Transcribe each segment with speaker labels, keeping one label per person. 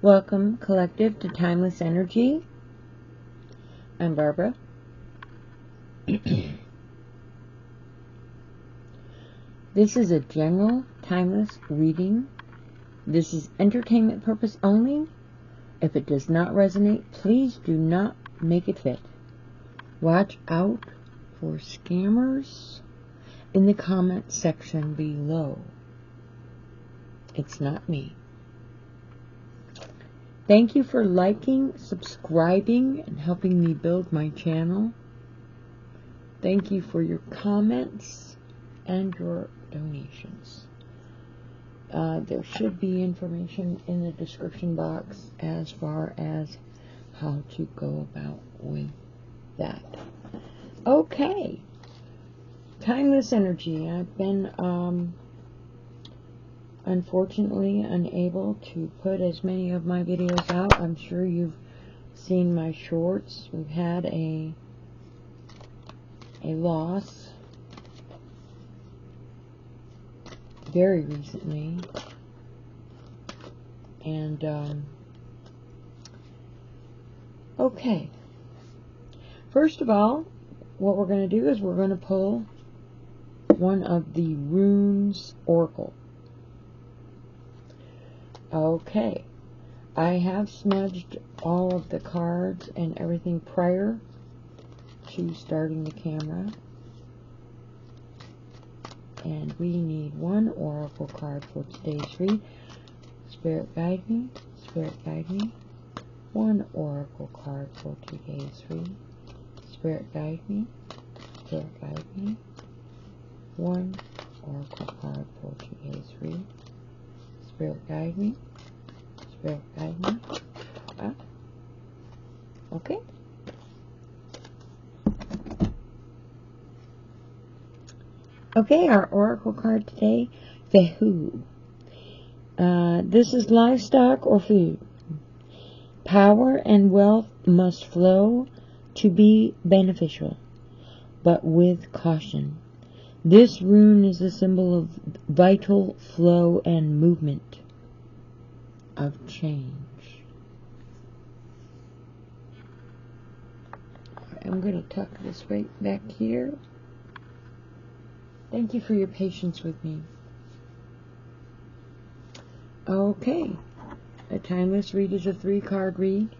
Speaker 1: Welcome, Collective, to Timeless Energy. I'm Barbara. This is a general, timeless reading. This is entertainment purpose only. If it does not resonate, please do not make it fit. Watch out for scammers in the comment section below. It's not me. Thank you for liking, subscribing, and helping me build my channel. Thank you for your comments and your donations. There should be information in the description box as far as how to go about with that. Okay. Timeless Energy. I've been unfortunately unable to put as many of my videos out. I'm sure you've seen my shorts. We've had a loss very recently, and okay, first of all, what we're going to do is we're going to pull one of the runes oracle. Okay, I have smudged all of the cards and everything prior to starting the camera. And we need one oracle card for today's read. Spirit guide me. Spirit guide me. One oracle card for today's read. Spirit guide me. Spirit guide me. One oracle card for today's read. Spirit guide me. Spirit guide me. Okay. Okay, our oracle card today, Vehu. This is livestock or food. Power and wealth must flow to be beneficial, but with caution. This rune is a symbol of vital flow and movement of change. I'm going to tuck this right back here. Thank you for your patience with me. Okay, a timeless read is a 3-card read,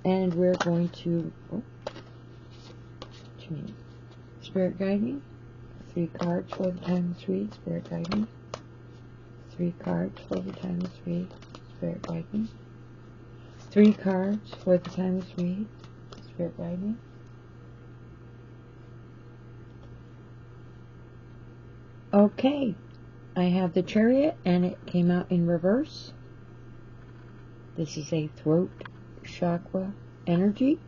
Speaker 1: and we're going to, Spirit guide me. 3 cards for the timeless read. Spirit guide me. 3 cards for the timeless read. Spirit guide me. 3 cards for the timeless read. Spirit guide me. Okay, I have the Chariot, and it came out in reverse. This is a throat chakra energy.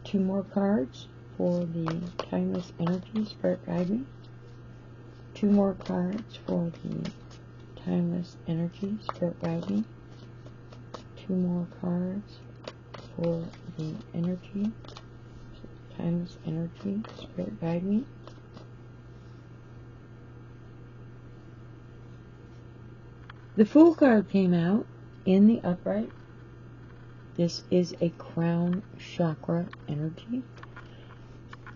Speaker 1: 2 more cards for the timeless energy. Spirit guide me. 2 more cards for the timeless energy. Spirit guide me. 2 more cards for the energy. Timeless energy. Spirit guide me. The Fool card came out in the upright. This is a crown chakra energy.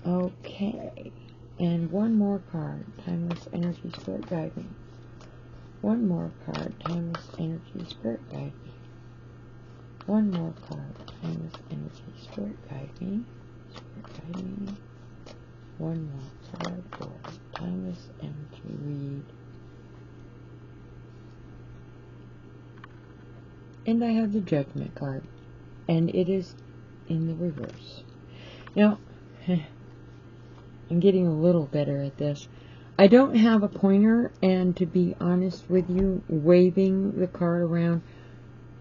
Speaker 1: Okay. And 1 more card. Timeless energy. Spirit guide me. 1 more card. Timeless energy. Spirit guide me. 1 more card. Timeless energy. Spirit guide me. Spirit guide me. 1 more card for timeless energy read. And I have the Judgment card, and it is in the reverse. Now, I'm getting a little better at this. I don't have a pointer, and to be honest with you, waving the card around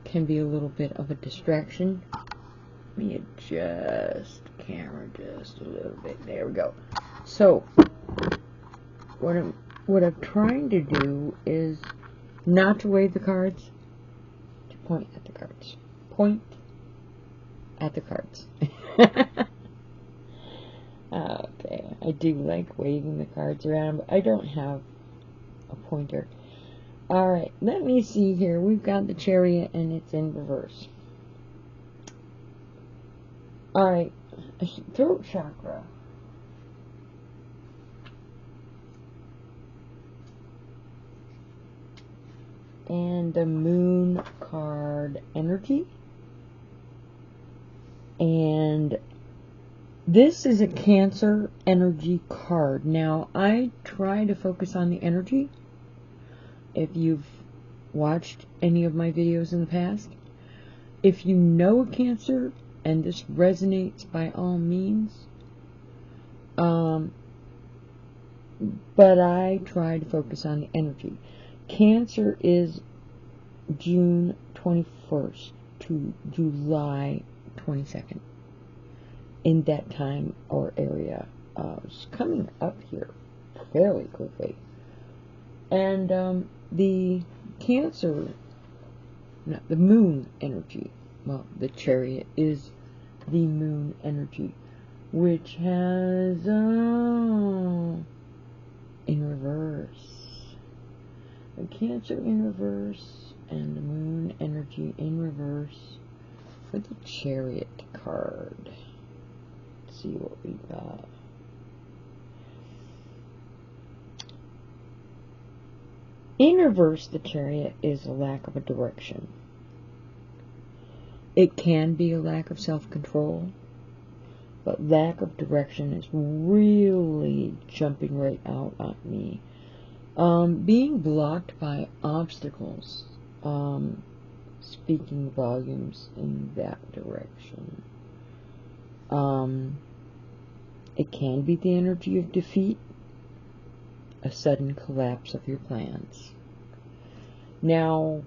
Speaker 1: can be a little bit of a distraction. Let me adjust the camera just a little bit. There we go. So, what I'm trying to do is not to wave the cards, point at the cards. Point at the cards. Okay, I do like waving the cards around, but I don't have a pointer. Alright, let me see here. We've got the Chariot and it's in reverse. Alright, throat chakra. And the Moon card energy. And this is a Cancer energy card. Now, I try to focus on the energy. If you've watched any of my videos in the past, if you know a Cancer and this resonates, by all means. But I try to focus on the energy. Cancer is June 21st to July 22nd. In that time or area. It's coming up here fairly quickly. And the Cancer, no, the Moon energy, well, the Chariot is the Moon energy, which has, in reverse. The Cancer in reverse and the Moon energy in reverse for the Chariot card. Let's see what we got. In reverse, the Chariot is a lack of a direction. It can be a lack of self-control, but lack of direction is really jumping right out at me. Being blocked by obstacles, speaking volumes in that direction. It can be the energy of defeat, a sudden collapse of your plans. Now,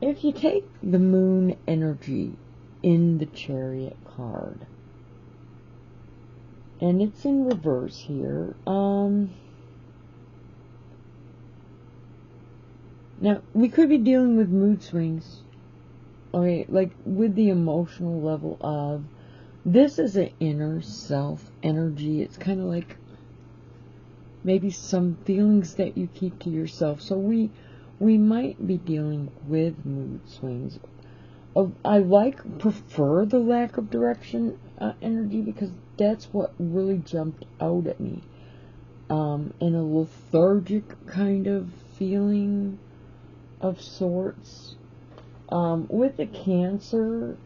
Speaker 1: if you take the Moon energy in the Chariot card, and it's in reverse here, now, we could be dealing with mood swings, okay, like with the emotional level of, this is an inner self energy. It's kind of like maybe some feelings that you keep to yourself. So we might be dealing with mood swings. I prefer the lack of direction energy, because that's what really jumped out at me. In a lethargic kind of feeling of sorts. With the Cancer,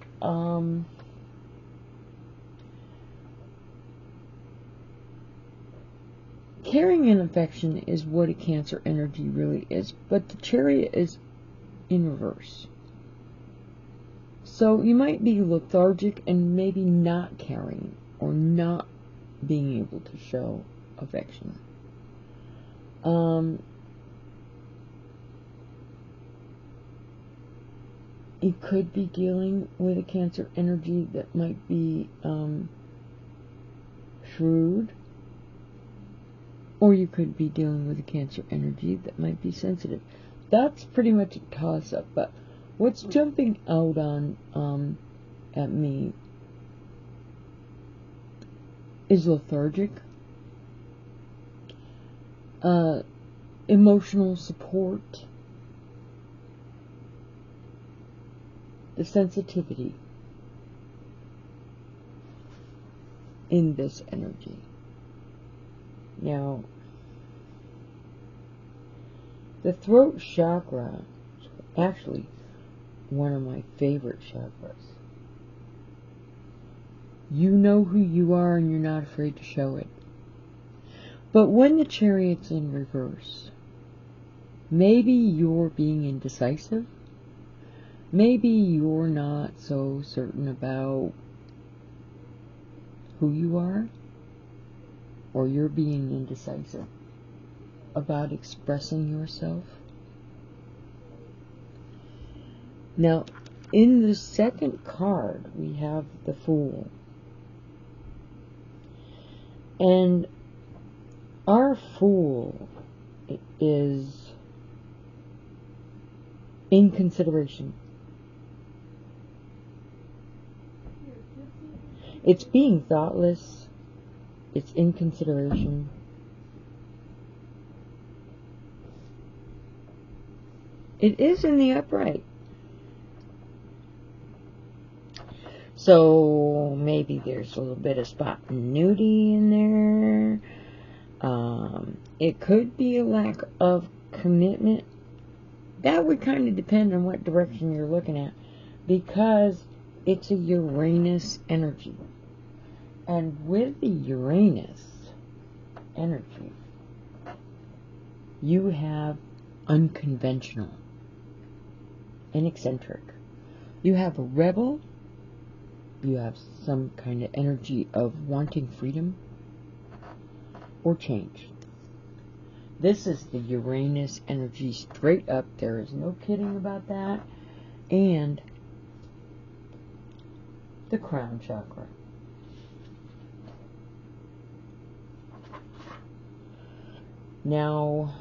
Speaker 1: caring and affection is what a Cancer energy really is, but the Chariot is in reverse. So you might be lethargic and maybe not caring or not being able to show affection. You could be dealing with a Cancer energy that might be shrewd, or you could be dealing with a Cancer energy that might be sensitive. That's pretty much a toss-up, but what's jumping out on at me is lethargic, emotional support, the sensitivity in this energy. Now, the throat chakra is actually one of my favorite chakras. You know who you are and you're not afraid to show it. But when the Chariot's in reverse, maybe you're being indecisive. Maybe you're not so certain about who you are, or you're being indecisive about expressing yourself. Now, in the second card, we have the Fool. And our Fool is in consideration. It's being thoughtless. It's in consideration. it is in the upright. So maybe there's a little bit of spontaneity in there. It could be a lack of commitment. That would kind of depend on what direction you're looking at, because it's a Uranus energy. And with the Uranus energy, you have unconventional and eccentric. You have a rebel. You have some kind of energy of wanting freedom or change. This is the Uranus energy straight up. There is no kidding about that. And the crown chakra. Now,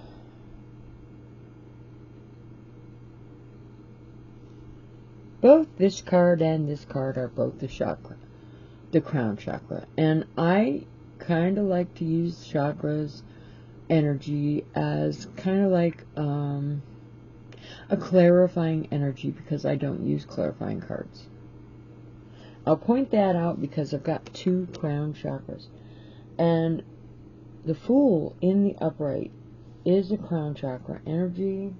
Speaker 1: both this card and this card are both the chakra, the crown chakra. And I kind of like to use chakras energy as kind of like a clarifying energy, because I don't use clarifying cards. I'll point that out because I've got two crown chakras. And the Fool in the upright is a crown chakra energy,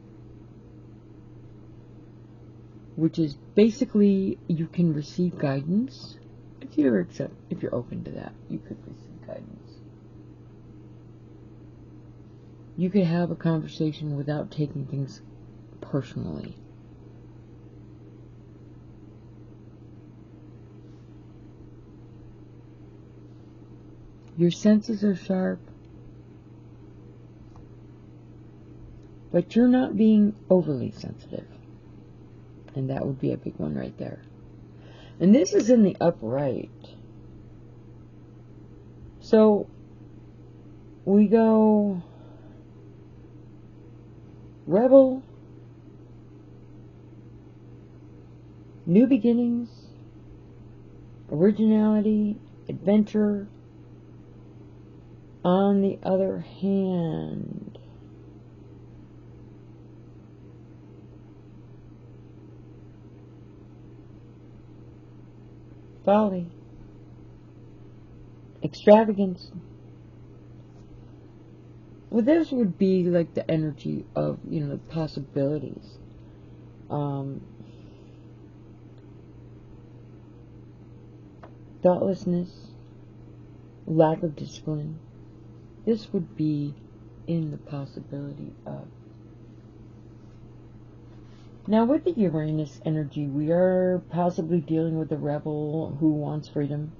Speaker 1: which is basically you can receive guidance. If you're open to that, you could receive guidance. You could have a conversation without taking things personally. Your senses are sharp, but you're not being overly sensitive. And that would be a big one right there. And this is in the upright. So we go rebel, new beginnings, originality, adventure. On the other hand, folly, extravagance. Well, this would be like the energy of, possibilities. Thoughtlessness, lack of discipline. This would be in the possibility of. Now, with the Uranus energy, we are possibly dealing with a rebel who wants freedom.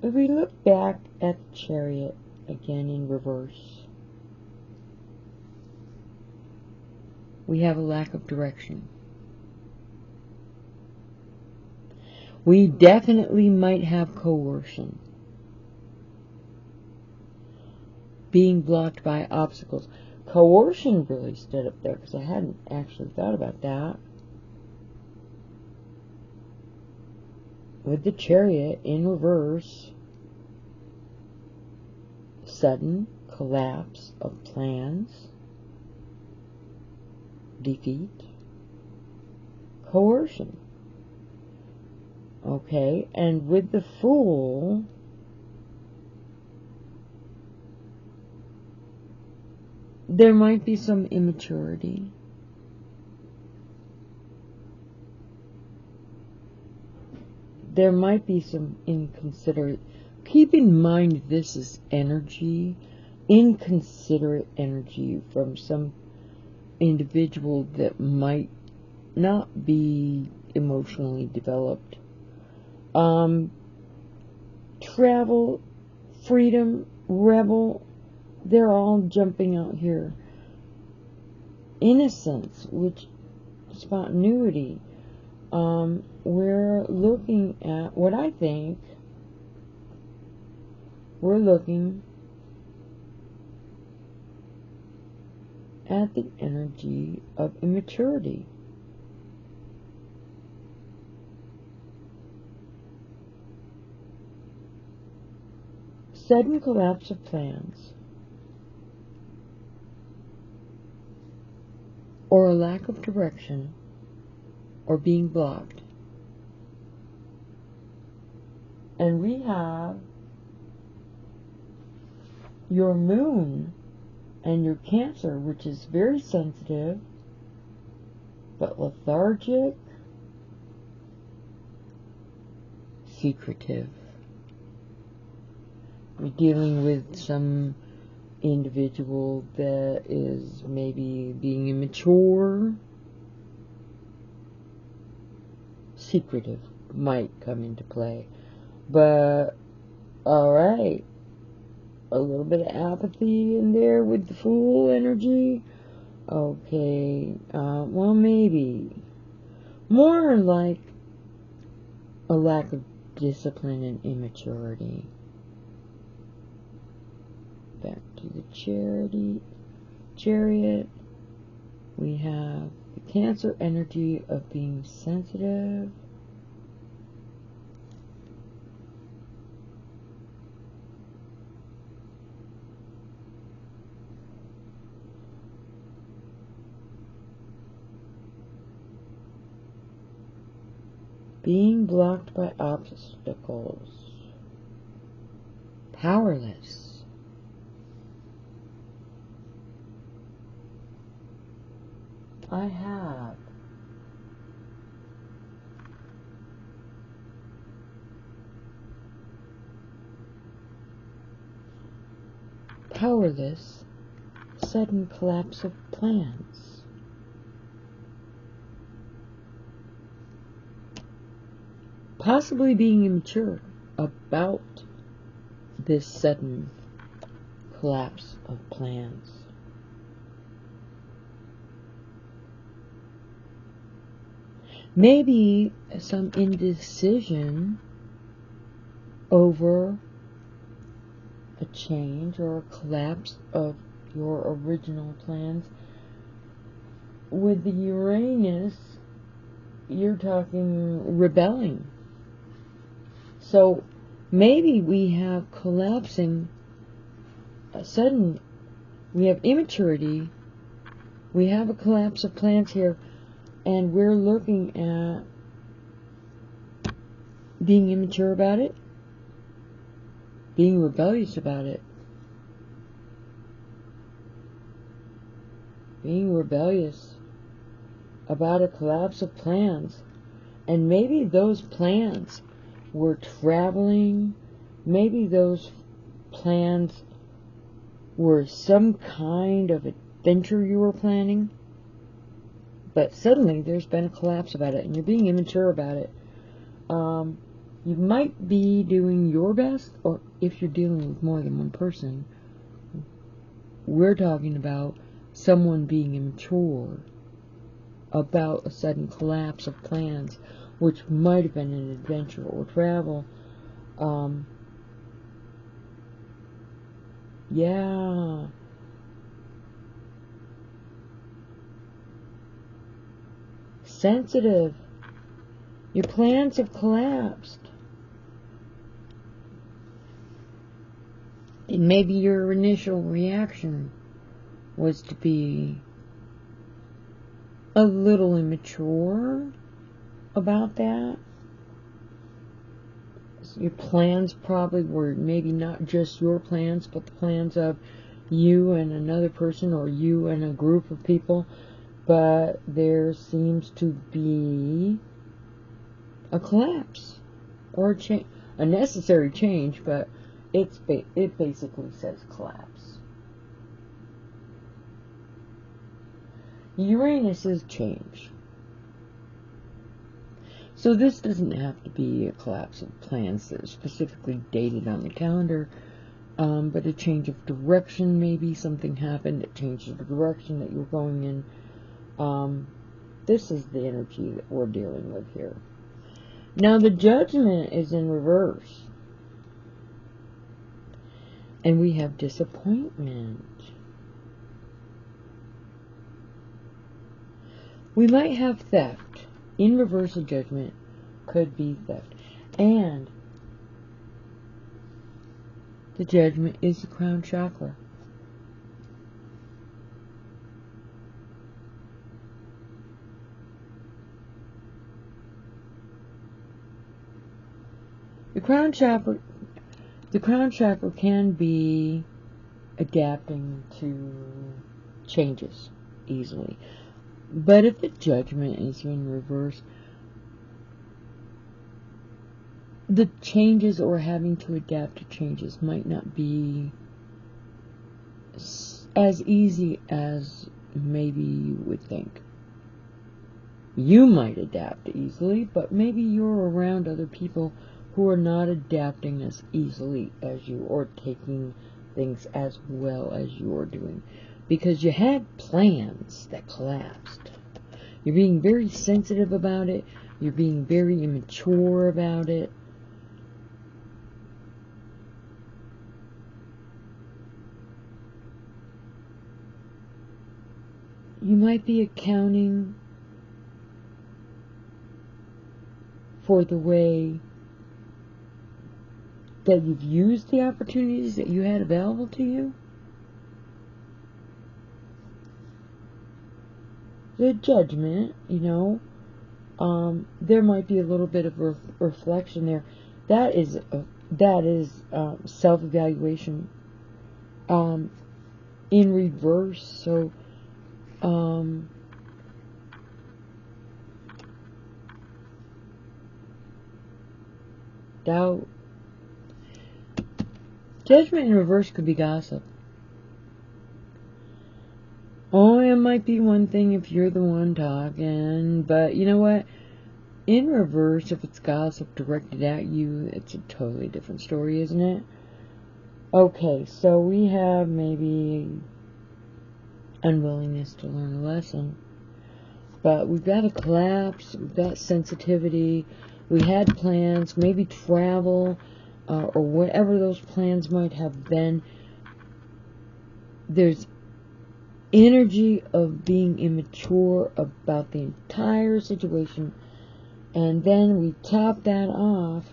Speaker 1: If we look back at the Chariot, again in reverse, we have a lack of direction. We definitely might have coercion. Being blocked by obstacles. Coercion really stood up there because I hadn't actually thought about that. With the Chariot in reverse, sudden collapse of plans, defeat, coercion. Okay, and with the Fool, there might be some immaturity. There might be some inconsiderate. Keep in mind this is energy, inconsiderate energy from some individual that might not be emotionally developed. Travel, freedom, rebel, they're all jumping out here. Innocence, which spontaneity. We're looking at what I think we're looking at the energy of immaturity. sudden collapse of plans, or a lack of direction, or being blocked. And we have your moon and your Cancer, which is very sensitive, but lethargic, secretive. We're dealing with some individual that is maybe being immature. Secretive might come into play. But, alright, a little bit of apathy in there with the Fool energy. Okay, well, maybe. More like a lack of discipline and immaturity. Back to the Chariot. We have the Cancer energy of being sensitive. Being blocked by obstacles. Powerless. I have powerless, sudden collapse of plans. Possibly being immature about this sudden collapse of plans. Maybe some indecision over a change or a collapse of your original plans. With the Uranus, you're talking rebelling. So maybe we have collapsing, we have immaturity, we have a collapse of plans here, and we're looking at being immature about it, being rebellious about it, being rebellious about a collapse of plans. And maybe those plans were traveling, maybe those plans were some kind of adventure you were planning, but suddenly there's been a collapse about it and you're being immature about it. You might be doing your best, or if you're dealing with more than one person, we're talking about someone being immature about a sudden collapse of plans, which might have been an adventure or travel. Yeah. Sensitive. Your plans have collapsed. And maybe your initial reaction was to be a little immature about that. Your plans probably were maybe not just your plans, but the plans of you and another person, or you and a group of people. But there seems to be a collapse, or a necessary change, but it basically says collapse. Uranus is change. So this doesn't have to be a collapse of plans that are specifically dated on the calendar, but a change of direction. Maybe something happened that changes the direction that you're going in. This is the energy that we're dealing with here. Now the Judgment is in reverse. And we have disappointment. We might have theft. In reverse of Judgment could be theft. And the Judgment is the crown chakra. The crown chakra can be adapting to changes easily. But if the Judgment is in reverse, the changes or having to adapt to changes might not be as easy as maybe you would think. You might adapt easily, but maybe you're around other people who are not adapting as easily as you, or taking things as well as you're doing. Because you had plans that collapsed. You're being very sensitive about it. You're being very immature about it. You might be accounting for the way that you've used the opportunities that you had available to you. The Judgment, there might be a little bit of reflection there. That is self-evaluation in reverse. So doubt. Judgment in reverse could be gossip. Oh, it might be one thing if you're the one talking, but you know what? In reverse, if it's gossip directed at you, it's a totally different story, isn't it? Okay, so we have maybe unwillingness to learn a lesson, but we've got a collapse, we've got sensitivity, we had plans, maybe travel, or whatever those plans might have been. There's energy of being immature about the entire situation, and then we top that off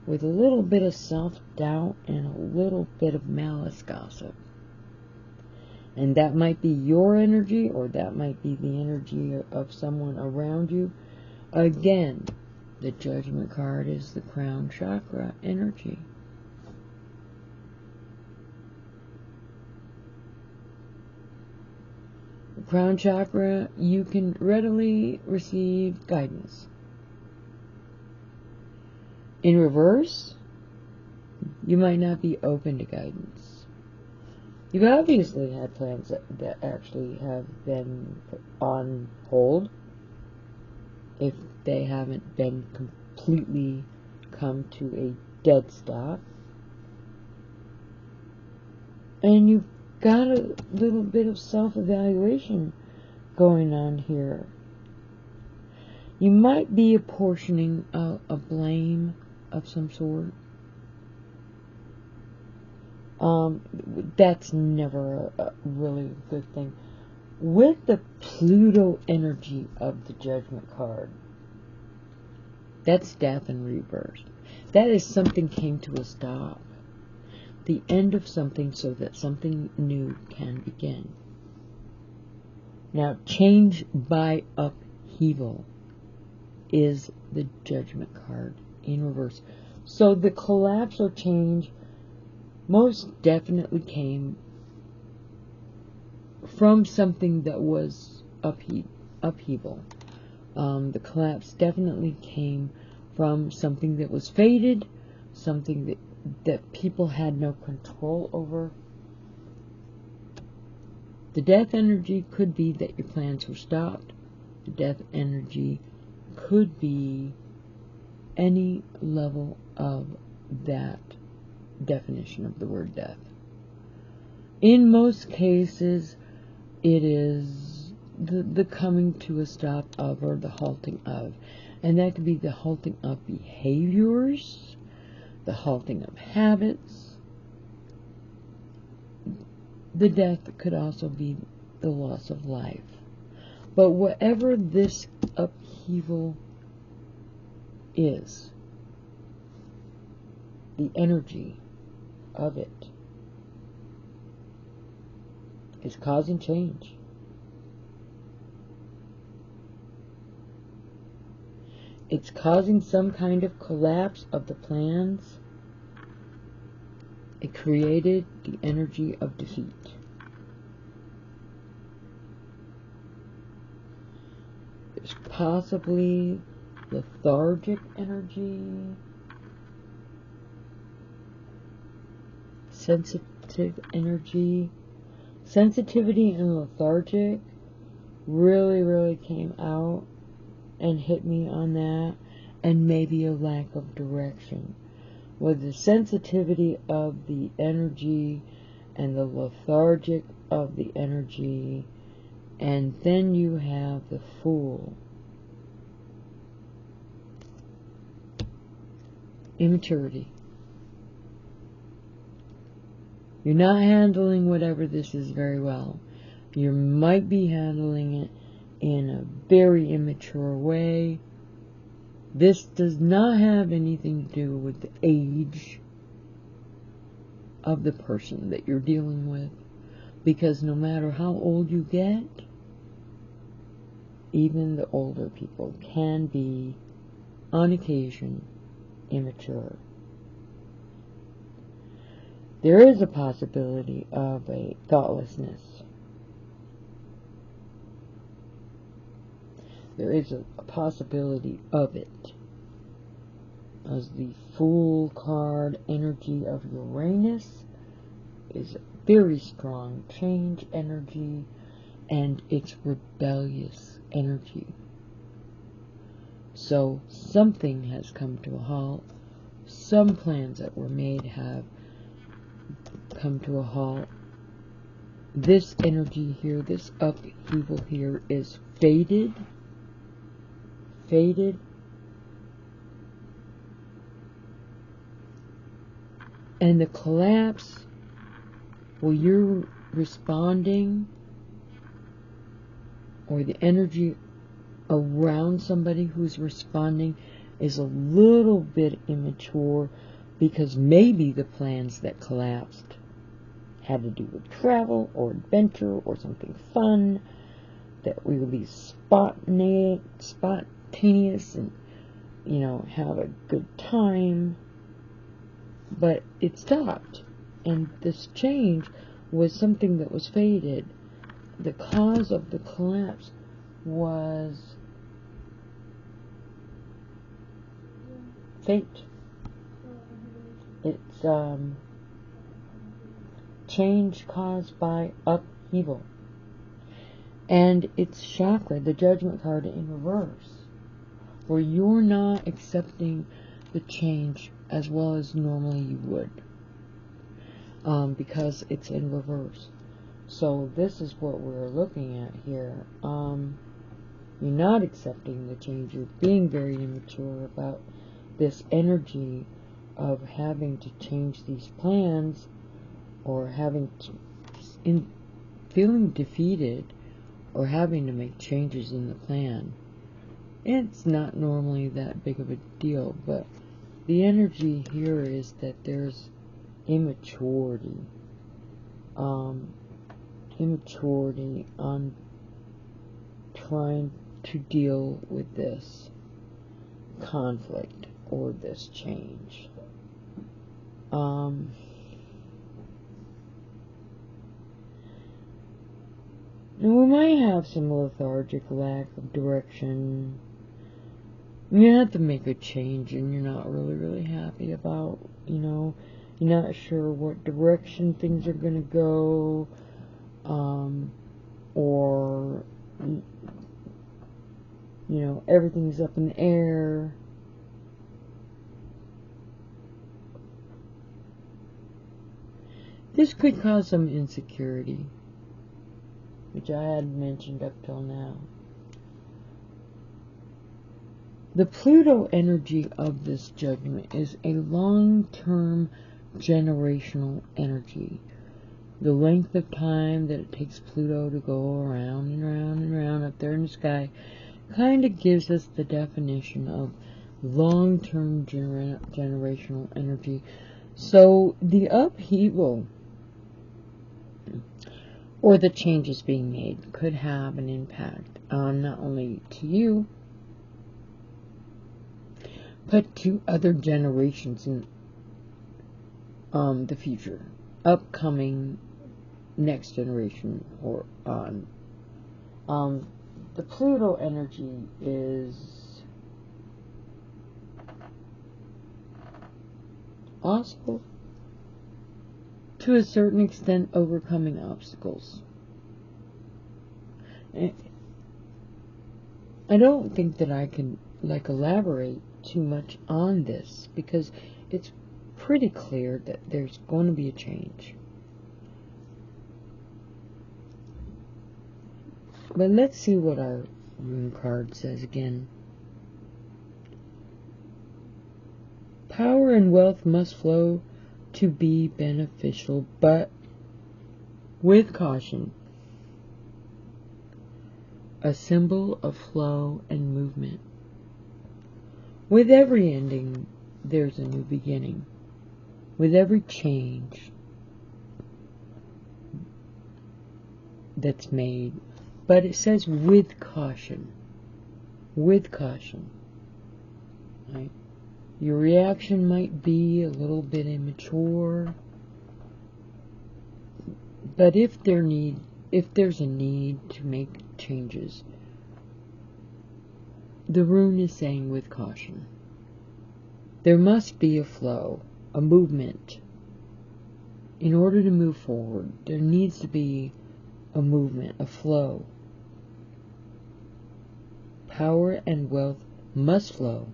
Speaker 1: with a little bit of self-doubt and a little bit of malice gossip. And that might be your energy, or that might be the energy of someone around you. Again, the Judgment card is the crown chakra energy. The crown chakra, you can readily receive guidance. In reverse, you might not be open to guidance. You've obviously had plans that actually have been put on hold, if they haven't been completely come to a dead stop. And you've got a little bit of self-evaluation going on here. You might be apportioning a blame of some sort. That's never a really good thing. With the Pluto energy of the Judgment card, that's death in reverse. That is something came to a stop. The end of something so that something new can begin. Now, change by upheaval is the Judgment card in reverse. So the collapse or change most definitely came from something that was upheaval. The collapse definitely came from something that was fated, something that people had no control over. The death energy could be that your plans were stopped. The death energy could be any level of that definition of the word death. In most cases, it is the coming to a stop of, or the halting of. And that could be the halting of behaviors, the halting of habits. The death could also be the loss of life. But whatever this upheaval is, the energy of it is causing change. It's causing some kind of collapse of the plans. It created the energy of defeat. There's possibly lethargic energy, sensitive energy. Sensitivity and lethargic really came out and hit me on that, and maybe a lack of direction. With the sensitivity of the energy and the lethargic of the energy, and then you have the Fool. Immaturity. You're not handling whatever this is very well. You might be handling it in a very immature way. This does not have anything to do with the age of the person that you're dealing with, because no matter how old you get, even the older people can be, on occasion, immature. There is a possibility of a thoughtlessness. There is a possibility of it, as the Fool card energy of Uranus is very strong change energy, and it's rebellious energy. So something has come to a halt. Some plans that were made have come to a halt. This energy here, this upheaval here is faded. And the collapse, where you're responding, or the energy around somebody who's responding, is a little bit immature, because maybe the plans that collapsed had to do with travel or adventure or something fun that we would be spontaneous and, have a good time. But it stopped, and this change was something that was faded. The cause of the collapse was fate. It's change caused by upheaval. And it's chakra, the Judgment card, in reverse, where you're not accepting the change as well as normally you would, because it's in reverse. So this is what we're looking at here. You're not accepting the change. You're being very immature about this energy of having to change these plans, or feeling defeated, or having to make changes in the plan. It's not normally that big of a deal, but the energy here is that there's immaturity. Immaturity on trying to deal with this conflict or this change. And we might have some lethargic lack of direction. You have to make a change and you're not really happy about, you're not sure what direction things are going to go, or, everything's up in the air. This could cause some insecurity, which I had mentioned up till now. The Pluto energy of this judgment is a long-term generational energy. The length of time that it takes Pluto to go around and round and round up there in the sky kind of gives us the definition of long-term generational energy. So the upheaval or the changes being made could have an impact on not only to you, but to other generations in the future, upcoming next generation or on. The Pluto energy is also, to a certain extent, overcoming obstacles. I don't think that I can elaborate too much on this, because it's pretty clear that there's going to be a change. But let's see what our rune card says again. Power and wealth must flow to be beneficial, but with caution. A symbol of flow and movement. With every ending, there's a new beginning. With every change that's made. But it says with caution. With caution. Right? Your reaction might be a little bit immature. But if there's a need to make changes, the rune is saying with caution. There must be a flow, a movement. In order to move forward, there needs to be a movement, a flow. Power and wealth must flow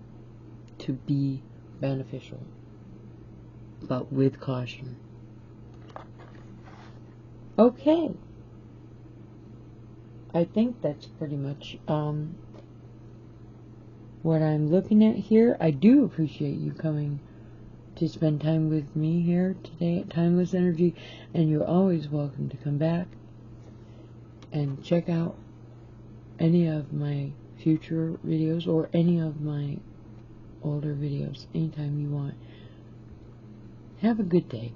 Speaker 1: to be beneficial, but with caution. Okay. I think that's pretty much what I'm looking at here. I do appreciate you coming to spend time with me here today at Timeless Energy, and you're always welcome to come back and check out any of my future videos or any of my older videos anytime you want. Have a good day.